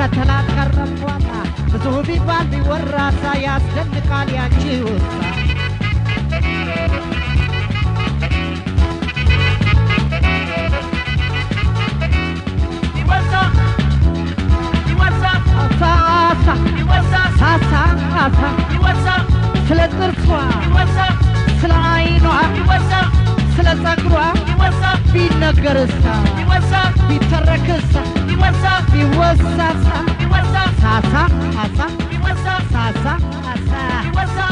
ከተላከረኳታ ብዙ ቢባል ቢወራታ ያስደንቃል ያንቺው ስለ ጥርሷ ስለ አይኗ ስለ ጸጉሯ ቢነገርሳ ቢተረክሳ ቢወሳሳ ሳሳ ሳሳ ሳሳ ሳሳ